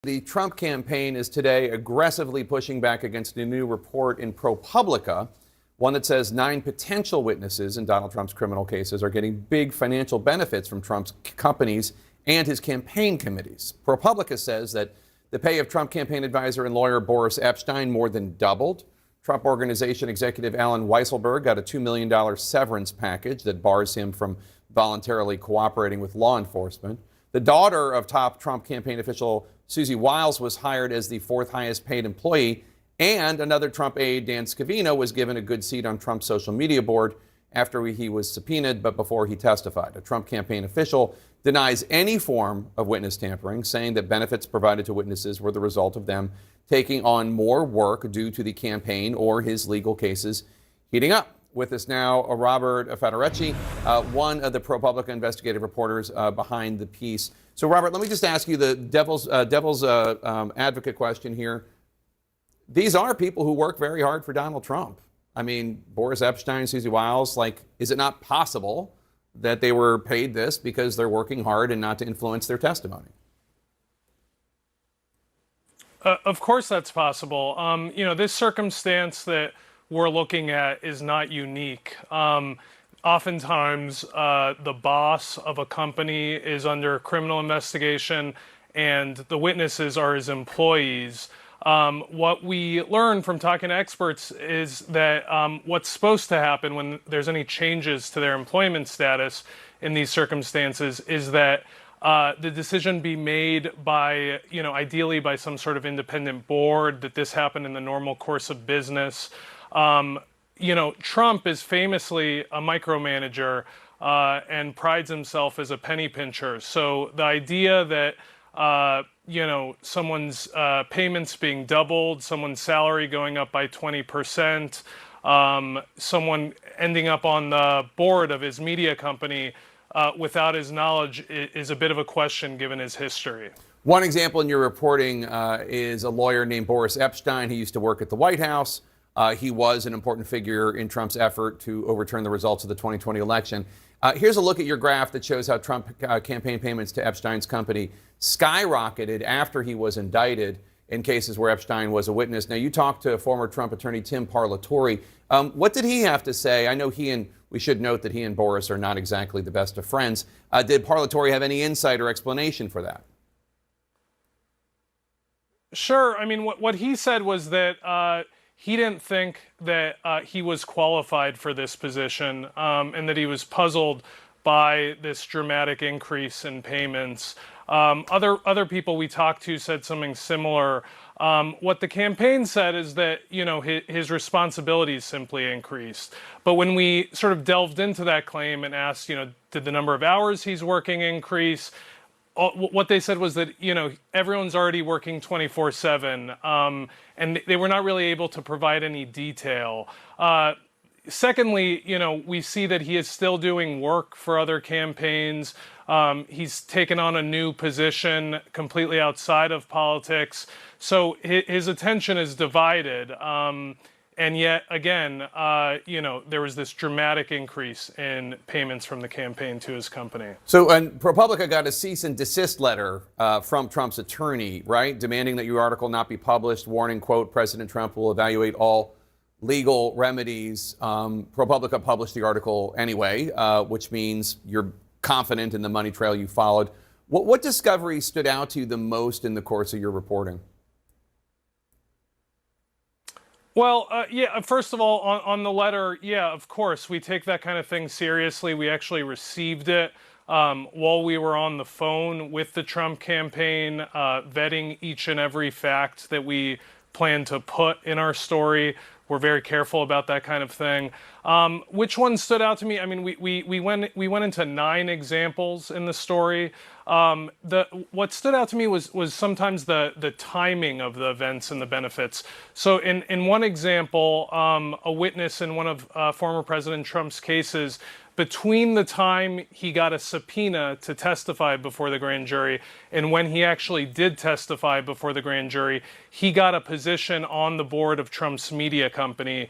The Trump campaign is today aggressively pushing back against a new report in ProPublica, one that says 9 potential witnesses in Donald Trump's criminal cases are getting big financial benefits from Trump's companies and his campaign committees. ProPublica says that the pay of Trump campaign advisor and lawyer Boris Epshteyn more than doubled. Trump Organization executive Alan Weisselberg got a $2 million severance package that bars him from voluntarily cooperating with law enforcement. The daughter of top Trump campaign official Susie Wiles was hired as the 4th highest paid employee, and another Trump aide, Dan Scavino, was given a good seat on Trump's social media board after he was subpoenaed, but before he testified. A Trump campaign official denies any form of witness tampering, saying that benefits provided to witnesses were the result of them taking on more work due to the campaign or his legal cases heating up. With us now, Robert Federecci, one of the ProPublica investigative reporters behind the piece. So, Robert, let me just ask you the devil's advocate question here. These are people who work very hard for Donald Trump. I mean, Boris Epshteyn, Susie Wiles, is it not possible that they were paid this because they're working hard and not to influence their testimony? Of course that's possible. This circumstance that we're looking at is not unique. Oftentimes, the boss of a company is under criminal investigation and the witnesses are his employees. What we learn from talking to experts is that what's supposed to happen when there's any changes to their employment status in these circumstances is that the decision be made by, ideally by some sort of independent board, that this happened in the normal course of business. Trump is famously a micromanager and prides himself as a penny pincher. So the idea that, someone's payments being doubled, someone's salary going up by 20%, someone ending up on the board of his media company without his knowledge is a bit of a question given his history. One example in your reporting is a lawyer named Boris Epshteyn. He used to work at the White House. He was an important figure in Trump's effort to overturn the results of the 2020 election. Here's a look at your graph that shows how Trump campaign payments to Epstein's company skyrocketed after he was indicted in cases where Epshteyn was a witness. Now, you talked to former Trump attorney Tim Parlatore. What did he have to say? I know we should note that he and Boris are not exactly the best of friends. Did Parlatore have any insight or explanation for that? Sure. I mean, what he said was that he didn't think that he was qualified for this position and that he was puzzled by this dramatic increase in payments. Other people we talked to said something similar. What the campaign said is that, his responsibilities simply increased. But when we sort of delved into that claim and asked, did the number of hours he's working increase? What they said was that, everyone's already working 24/7, and they were not really able to provide any detail. Secondly, we see that he is still doing work for other campaigns. He's taken on a new position completely outside of politics. So his attention is divided. And yet, again, there was this dramatic increase in payments from the campaign to his company. So, and ProPublica got a cease and desist letter from Trump's attorney, right, demanding that your article not be published, warning, quote, President Trump will evaluate all legal remedies. ProPublica published the article anyway, which means you're confident in the money trail you followed. What discovery stood out to you the most in the course of your reporting? Well, first of all, on the letter, of course, we take that kind of thing seriously. We actually received it while we were on the phone with the Trump campaign, vetting each and every fact that we plan to put in our story. We're very careful about that kind of thing. Which one stood out to me? I mean, we went into 9 examples in the story. What stood out to me was sometimes the timing of the events and the benefits. So in one example, a witness in one of former President Trump's cases between the time he got a subpoena to testify before the grand jury and when he actually did testify before the grand jury, he got a position on the board of Trump's media company.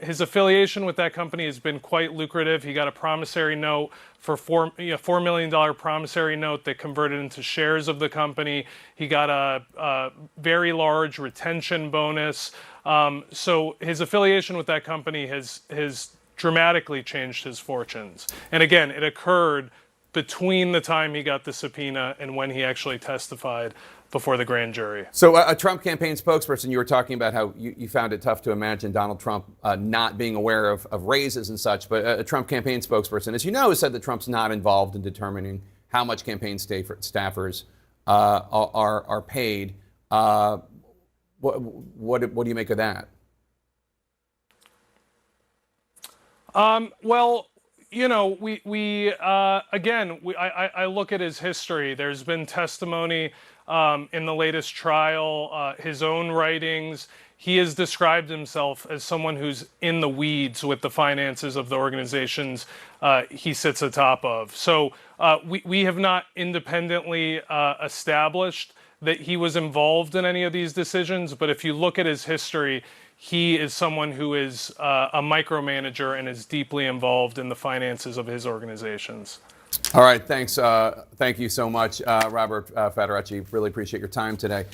His affiliation with that company has been quite lucrative. He got a promissory note for $4 million promissory note that converted into shares of the company. He got a very large retention bonus. So his affiliation with that company has dramatically changed his fortunes. And again, it occurred between the time he got the subpoena and when he actually testified before the grand jury. So a Trump campaign spokesperson, you were talking about how you found it tough to imagine Donald Trump not being aware of raises and such, but a Trump campaign spokesperson, as you know, has said that Trump's not involved in determining how much campaign staffers are paid. What do you make of that? Well, you know, I look at his history. There's been testimony in the latest trial, his own writings. He has described himself as someone who's in the weeds with the finances of the organizations he sits atop of. So we have not independently established that he was involved in any of these decisions. But if you look at his history, he is someone who is a micromanager and is deeply involved in the finances of his organizations. All right, thanks. Thank you so much, Robert Federacci. Really appreciate your time today.